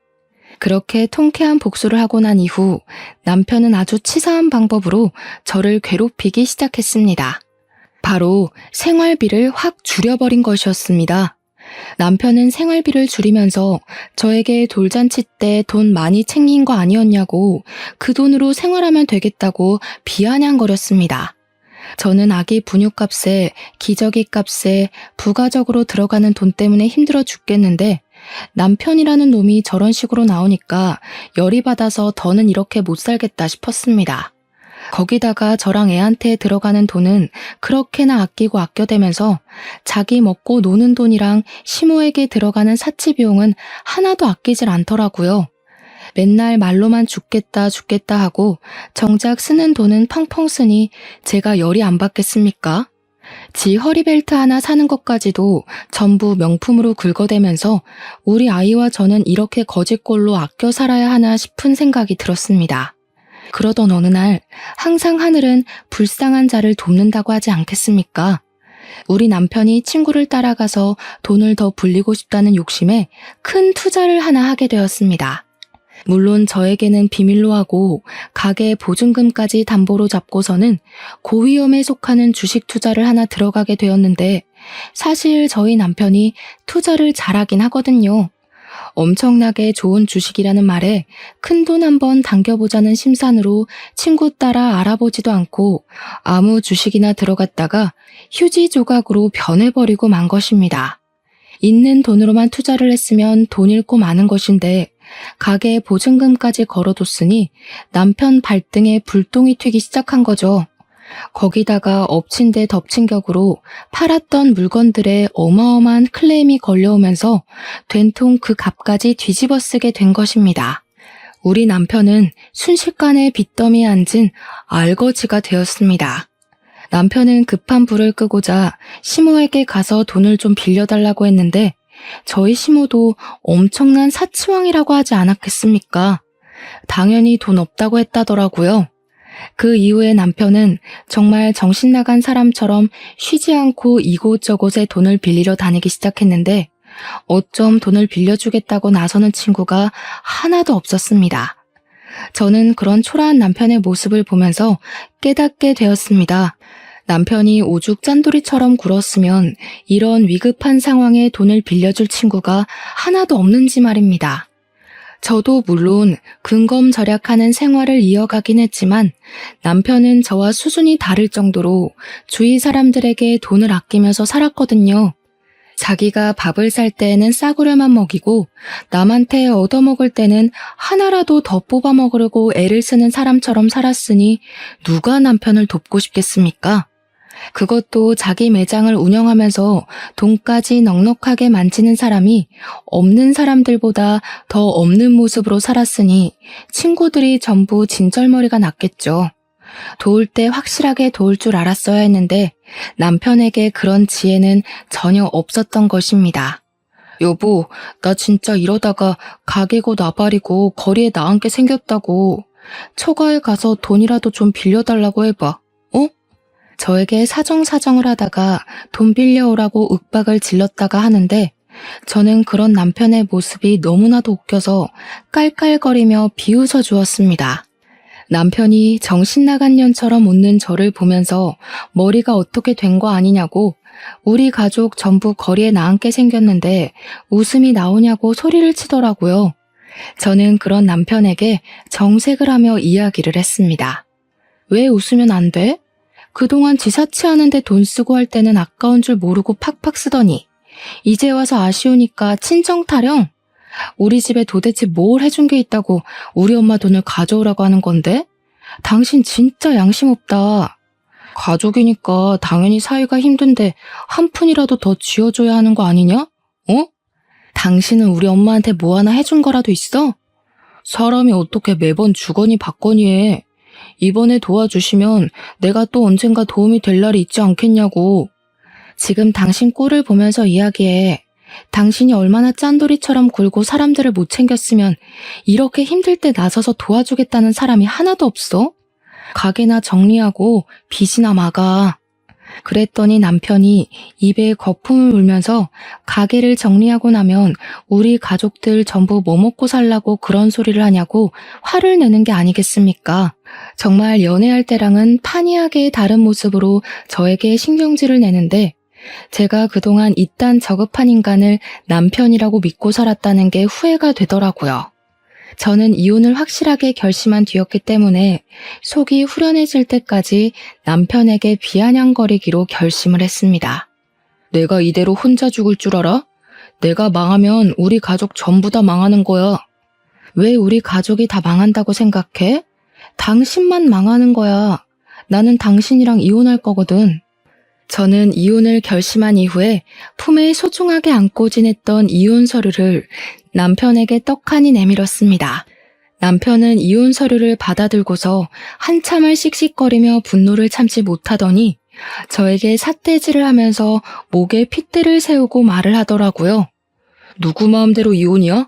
그렇게 통쾌한 복수를 하고 난 이후 남편은 아주 치사한 방법으로 저를 괴롭히기 시작했습니다. 바로 생활비를 확 줄여버린 것이었습니다. 남편은 생활비를 줄이면서 저에게 돌잔치 때 돈 많이 챙긴 거 아니었냐고 그 돈으로 생활하면 되겠다고 비아냥거렸습니다. 저는 아기 분유값에 기저귀 값에 부가적으로 들어가는 돈 때문에 힘들어 죽겠는데 남편이라는 놈이 저런 식으로 나오니까 열이 받아서 더는 이렇게 못 살겠다 싶었습니다. 거기다가 저랑 애한테 들어가는 돈은 그렇게나 아끼고 아껴대면서 자기 먹고 노는 돈이랑 시모에게 들어가는 사치 비용은 하나도 아끼질 않더라고요. 맨날 말로만 죽겠다 죽겠다 하고 정작 쓰는 돈은 펑펑 쓰니 제가 열이 안 받겠습니까? 지 허리벨트 하나 사는 것까지도 전부 명품으로 긁어대면서 우리 아이와 저는 이렇게 거지꼴로 아껴 살아야 하나 싶은 생각이 들었습니다. 그러던 어느 날 항상 하늘은 불쌍한 자를 돕는다고 하지 않겠습니까? 우리 남편이 친구를 따라가서 돈을 더 불리고 싶다는 욕심에 큰 투자를 하나 하게 되었습니다. 물론 저에게는 비밀로 하고 가게 보증금까지 담보로 잡고서는 고위험에 속하는 주식 투자를 하나 들어가게 되었는데 사실 저희 남편이 투자를 잘하긴 하거든요. 엄청나게 좋은 주식이라는 말에 큰돈 한번 당겨보자는 심산으로 친구 따라 알아보지도 않고 아무 주식이나 들어갔다가 휴지 조각으로 변해버리고 만 것입니다. 있는 돈으로만 투자를 했으면 돈 잃고 마는 것인데 가게에 보증금까지 걸어뒀으니 남편 발등에 불똥이 튀기 시작한 거죠. 거기다가 엎친 데 덮친 격으로 팔았던 물건들에 어마어마한 클레임이 걸려오면서 된통 그 값까지 뒤집어 쓰게 된 것입니다. 우리 남편은 순식간에 빚더미에 앉은 알거지가 되었습니다. 남편은 급한 불을 끄고자 시모에게 가서 돈을 좀 빌려달라고 했는데 저희 시모도 엄청난 사치왕이라고 하지 않았겠습니까? 당연히 돈 없다고 했다더라고요. 그 이후에 남편은 정말 정신 나간 사람처럼 쉬지 않고 이곳저곳에 돈을 빌리러 다니기 시작했는데 어쩜 돈을 빌려주겠다고 나서는 친구가 하나도 없었습니다. 저는 그런 초라한 남편의 모습을 보면서 깨닫게 되었습니다. 남편이 오죽 짠돌이처럼 굴었으면 이런 위급한 상황에 돈을 빌려줄 친구가 하나도 없는지 말입니다. 저도 물론 근검절약하는 생활을 이어가긴 했지만 남편은 저와 수준이 다를 정도로 주위 사람들에게 돈을 아끼면서 살았거든요. 자기가 밥을 살 때에는 싸구려만 먹이고 남한테 얻어먹을 때는 하나라도 더 뽑아 먹으려고 애를 쓰는 사람처럼 살았으니 누가 남편을 돕고 싶겠습니까? 그것도 자기 매장을 운영하면서 돈까지 넉넉하게 만지는 사람이 없는 사람들보다 더 없는 모습으로 살았으니 친구들이 전부 진절머리가 났겠죠. 도울 때 확실하게 도울 줄 알았어야 했는데 남편에게 그런 지혜는 전혀 없었던 것입니다. 여보, 나 진짜 이러다가 가게고 나발이고 거리에 나앉게 생겼다고. 처가에 가서 돈이라도 좀 빌려달라고 해봐. 어? 저에게 사정사정을 하다가 돈 빌려오라고 윽박을 질렀다가 하는데 저는 그런 남편의 모습이 너무나도 웃겨서 깔깔거리며 비웃어 주었습니다. 남편이 정신나간 년처럼 웃는 저를 보면서 머리가 어떻게 된 거 아니냐고 우리 가족 전부 거리에 나앉게 생겼는데 웃음이 나오냐고 소리를 치더라고요. 저는 그런 남편에게 정색을 하며 이야기를 했습니다. 왜 웃으면 안 돼? 그동안 지사치하는데 돈 쓰고 할 때는 아까운 줄 모르고 팍팍 쓰더니 이제 와서 아쉬우니까 친정 타령? 우리 집에 도대체 뭘 해준 게 있다고 우리 엄마 돈을 가져오라고 하는 건데? 당신 진짜 양심 없다. 가족이니까 당연히 사이가 힘든데 한 푼이라도 더 쥐어줘야 하는 거 아니냐? 어? 당신은 우리 엄마한테 뭐 하나 해준 거라도 있어? 사람이 어떻게 매번 주거니 받거니 해. 이번에 도와주시면 내가 또 언젠가 도움이 될 날이 있지 않겠냐고. 지금 당신 꼴을 보면서 이야기해. 당신이 얼마나 짠돌이처럼 굴고 사람들을 못 챙겼으면 이렇게 힘들 때 나서서 도와주겠다는 사람이 하나도 없어? 가게나 정리하고 빚이나 막아. 그랬더니 남편이 입에 거품을 물면서 가게를 정리하고 나면 우리 가족들 전부 뭐 먹고 살라고 그런 소리를 하냐고 화를 내는 게 아니겠습니까? 정말 연애할 때랑은 판이하게 다른 모습으로 저에게 신경질을 내는데 제가 그동안 이딴 저급한 인간을 남편이라고 믿고 살았다는 게 후회가 되더라고요. 저는 이혼을 확실하게 결심한 뒤였기 때문에 속이 후련해질 때까지 남편에게 비아냥거리기로 결심을 했습니다. 내가 이대로 혼자 죽을 줄 알아? 내가 망하면 우리 가족 전부 다 망하는 거야. 왜 우리 가족이 다 망한다고 생각해? 당신만 망하는 거야. 나는 당신이랑 이혼할 거거든. 저는 이혼을 결심한 이후에 품에 소중하게 안고 지냈던 이혼 서류를 남편에게 떡하니 내밀었습니다. 남편은 이혼 서류를 받아들고서 한참을 씩씩거리며 분노를 참지 못하더니 저에게 삿대질을 하면서 목에 핏대를 세우고 말을 하더라고요. 누구 마음대로 이혼이야?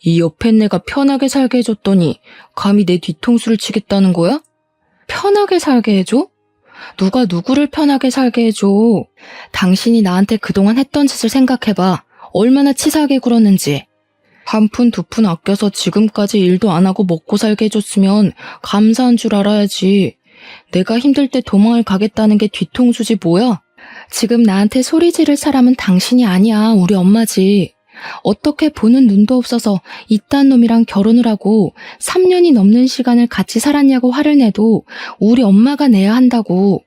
이 옆에 내가 편하게 살게 해줬더니 감히 내 뒤통수를 치겠다는 거야? 편하게 살게 해줘? 누가 누구를 편하게 살게 해줘. 당신이 나한테 그동안 했던 짓을 생각해봐. 얼마나 치사하게 굴었는지. 한 푼 두 푼 아껴서 지금까지 일도 안 하고 먹고 살게 해줬으면 감사한 줄 알아야지. 내가 힘들 때 도망을 가겠다는 게 뒤통수지 뭐야? 지금 나한테 소리 지를 사람은 당신이 아니야. 우리 엄마지. 어떻게 보는 눈도 없어서 이딴 놈이랑 결혼을 하고 3년이 넘는 시간을 같이 살았냐고 화를 내도 우리 엄마가 내야 한다고.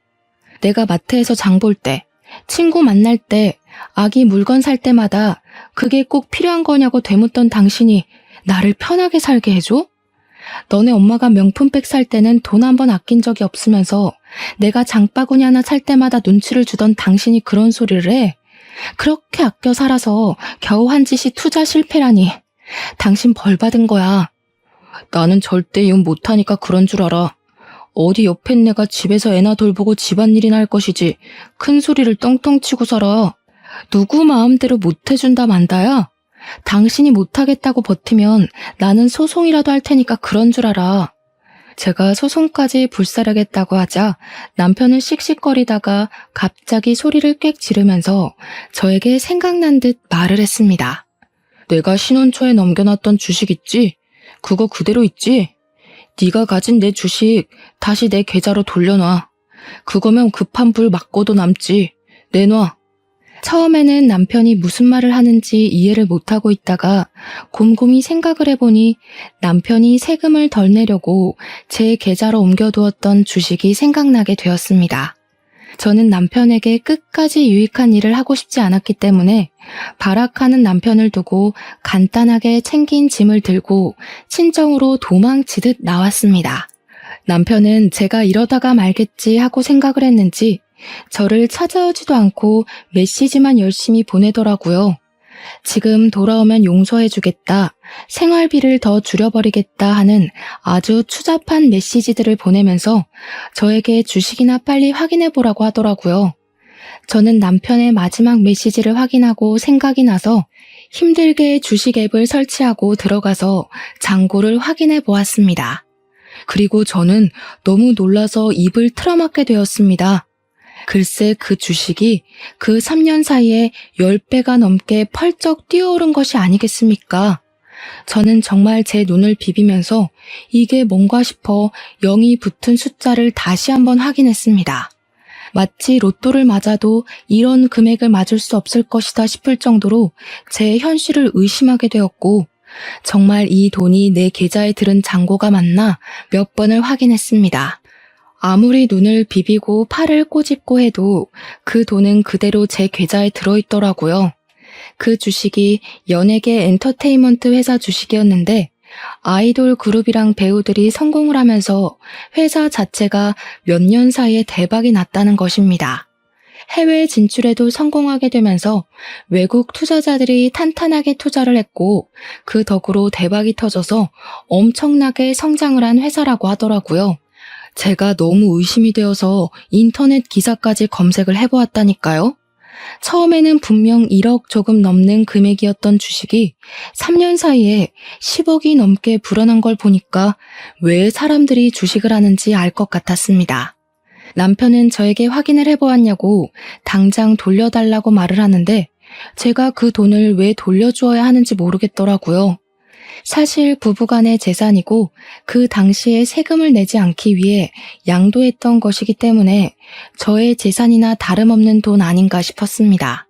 내가 마트에서 장 볼 때, 친구 만날 때, 아기 물건 살 때마다 그게 꼭 필요한 거냐고 되묻던 당신이 나를 편하게 살게 해줘? 너네 엄마가 명품백 살 때는 돈 한 번 아낀 적이 없으면서 내가 장바구니 하나 살 때마다 눈치를 주던 당신이 그런 소리를 해? 그렇게 아껴 살아서 겨우 한 짓이 투자 실패라니. 당신 벌 받은 거야. 나는 절대 이혼 못하니까 그런 줄 알아. 어디 옆엔 내가 집에서 애나 돌보고 집안일이나 할 것이지 큰 소리를 떵떵 치고 살아. 누구 마음대로 못해준다 만다야? 당신이 못하겠다고 버티면 나는 소송이라도 할 테니까 그런 줄 알아. 제가 소송까지 불사르겠다고 하자 남편은 씩씩거리다가 갑자기 소리를 꽥 지르면서 저에게 생각난 듯 말을 했습니다. 내가 신혼 초에 넘겨놨던 주식 있지? 그거 그대로 있지? 네가 가진 내 주식 다시 내 계좌로 돌려놔. 그거면 급한 불 맞고도 남지. 내놔. 처음에는 남편이 무슨 말을 하는지 이해를 못하고 있다가 곰곰이 생각을 해보니 남편이 세금을 덜 내려고 제 계좌로 옮겨두었던 주식이 생각나게 되었습니다. 저는 남편에게 끝까지 유익한 일을 하고 싶지 않았기 때문에 발악하는 남편을 두고 간단하게 챙긴 짐을 들고 친정으로 도망치듯 나왔습니다. 남편은 제가 이러다가 말겠지 하고 생각을 했는지 저를 찾아오지도 않고 메시지만 열심히 보내더라고요. 지금 돌아오면 용서해주겠다, 생활비를 더 줄여버리겠다 하는 아주 추잡한 메시지들을 보내면서 저에게 주식이나 빨리 확인해보라고 하더라고요. 저는 남편의 마지막 메시지를 확인하고 생각이 나서 힘들게 주식 앱을 설치하고 들어가서 잔고를 확인해 보았습니다. 그리고 저는 너무 놀라서 입을 틀어막게 되었습니다. 글쎄 그 주식이 그 3년 사이에 10배가 넘게 펄쩍 뛰어오른 것이 아니겠습니까? 저는 정말 제 눈을 비비면서 이게 뭔가 싶어 0이 붙은 숫자를 다시 한번 확인했습니다. 마치 로또를 맞아도 이런 금액을 맞을 수 없을 것이다 싶을 정도로 제 현실을 의심하게 되었고 정말 이 돈이 내 계좌에 들은 잔고가 맞나 몇 번을 확인했습니다. 아무리 눈을 비비고 팔을 꼬집고 해도 그 돈은 그대로 제 계좌에 들어있더라고요. 그 주식이 연예계 엔터테인먼트 회사 주식이었는데 아이돌 그룹이랑 배우들이 성공을 하면서 회사 자체가 몇 년 사이에 대박이 났다는 것입니다. 해외 진출에도 성공하게 되면서 외국 투자자들이 탄탄하게 투자를 했고 그 덕으로 대박이 터져서 엄청나게 성장을 한 회사라고 하더라고요. 제가 너무 의심이 되어서 인터넷 기사까지 검색을 해보았다니까요. 처음에는 분명 1억 조금 넘는 금액이었던 주식이 3년 사이에 10억이 넘게 불어난 걸 보니까 왜 사람들이 주식을 하는지 알 것 같았습니다. 남편은 저에게 확인을 해보았냐고 당장 돌려달라고 말을 하는데 제가 그 돈을 왜 돌려주어야 하는지 모르겠더라고요. 사실 부부간의 재산이고 그 당시에 세금을 내지 않기 위해 양도했던 것이기 때문에 저의 재산이나 다름없는 돈 아닌가 싶었습니다.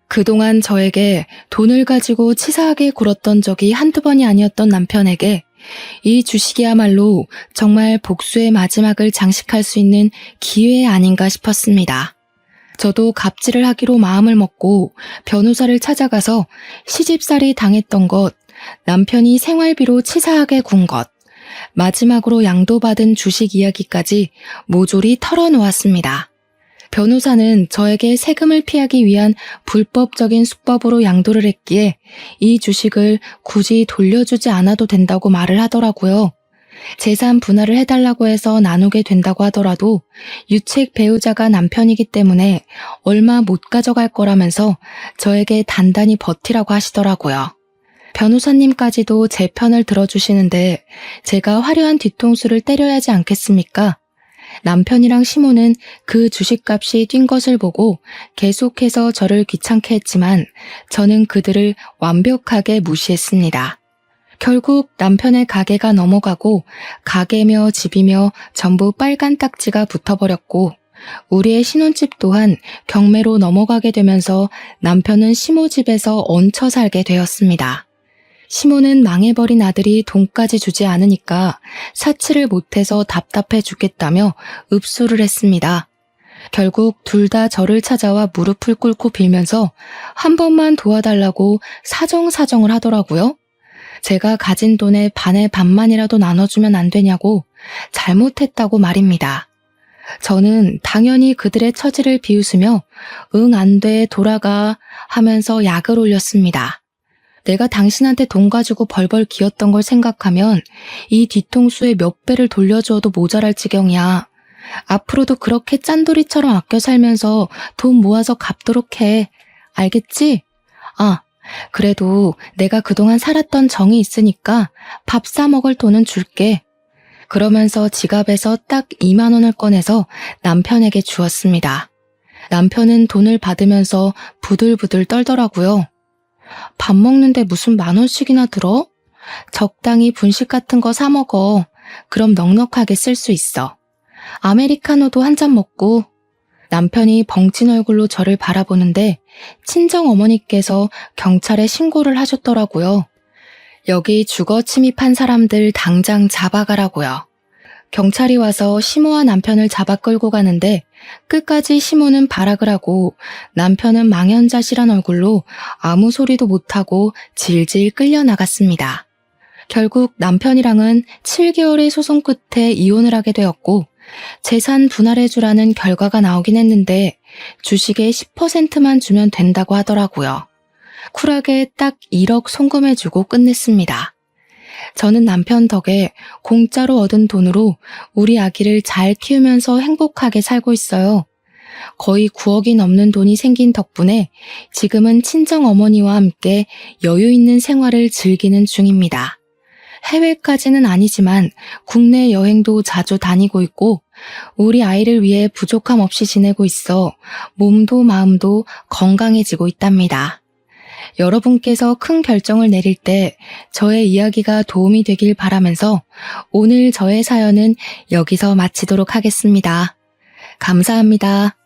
그동안 저에게 돈을 가지고 치사하게 굴었던 적이 한두 번이 아니었던 남편에게 이 주식이야말로 정말 복수의 마지막을 장식할 수 있는 기회 아닌가 싶었습니다. 저도 갑질을 하기로 마음을 먹고 변호사를 찾아가서 시집살이 당했던 것, 남편이 생활비로 치사하게 군 것, 마지막으로 양도받은 주식 이야기까지 모조리 털어놓았습니다. 변호사는 저에게 세금을 피하기 위한 불법적인 수법으로 양도를 했기에 이 주식을 굳이 돌려주지 않아도 된다고 말을 하더라고요. 재산 분할을 해달라고 해서 나누게 된다고 하더라도 유책 배우자가 남편이기 때문에 얼마 못 가져갈 거라면서 저에게 단단히 버티라고 하시더라고요. 변호사님까지도 제 편을 들어주시는데 제가 화려한 뒤통수를 때려야 하지 않겠습니까? 남편이랑 시모는 그 주식값이 뛴 것을 보고 계속해서 저를 귀찮게 했지만 저는 그들을 완벽하게 무시했습니다. 결국 남편의 가게가 넘어가고 가게며 집이며 전부 빨간 딱지가 붙어버렸고 우리의 신혼집 또한 경매로 넘어가게 되면서 남편은 시모 집에서 얹혀 살게 되었습니다. 시모는 망해버린 아들이 돈까지 주지 않으니까 사치를 못해서 답답해 죽겠다며 읍소를 했습니다. 결국 둘 다 저를 찾아와 무릎을 꿇고 빌면서 한 번만 도와달라고 사정사정을 하더라고요. 제가 가진 돈의 반의 반만이라도 나눠주면 안 되냐고 잘못했다고 말입니다. 저는 당연히 그들의 처지를 비웃으며 응, 안 돼, 돌아가 하면서 약을 올렸습니다. 내가 당신한테 돈 가지고 벌벌 기었던 걸 생각하면 이 뒤통수에 몇 배를 돌려주어도 모자랄 지경이야. 앞으로도 그렇게 짠돌이처럼 아껴 살면서 돈 모아서 갚도록 해. 알겠지? 아, 그래도 내가 그동안 살았던 정이 있으니까 밥 사 먹을 돈은 줄게. 그러면서 지갑에서 딱 2만 원을 꺼내서 남편에게 주었습니다. 남편은 돈을 받으면서 부들부들 떨더라고요. 밥 먹는데 무슨 10,000원씩이나 들어? 적당히 분식 같은 거 사 먹어. 그럼 넉넉하게 쓸 수 있어. 아메리카노도 한 잔 먹고. 남편이 벙찐 얼굴로 저를 바라보는데 친정 어머니께서 경찰에 신고를 하셨더라고요. 여기 주거 침입한 사람들 당장 잡아가라고요. 경찰이 와서 시모와 남편을 잡아 끌고 가는데 끝까지 시모는 발악을 하고 남편은 망연자실한 얼굴로 아무 소리도 못하고 질질 끌려나갔습니다. 결국 남편이랑은 7개월의 소송 끝에 이혼을 하게 되었고 재산 분할해주라는 결과가 나오긴 했는데 주식의 10%만 주면 된다고 하더라고요. 쿨하게 딱 1억 송금해주고 끝냈습니다. 저는 남편 덕에 공짜로 얻은 돈으로 우리 아기를 잘 키우면서 행복하게 살고 있어요. 거의 9억이 넘는 돈이 생긴 덕분에 지금은 친정 어머니와 함께 여유 있는 생활을 즐기는 중입니다. 해외까지는 아니지만 국내 여행도 자주 다니고 있고 우리 아이를 위해 부족함 없이 지내고 있어 몸도 마음도 건강해지고 있답니다. 여러분께서 큰 결정을 내릴 때 저의 이야기가 도움이 되길 바라면서 오늘 저의 사연은 여기서 마치도록 하겠습니다. 감사합니다.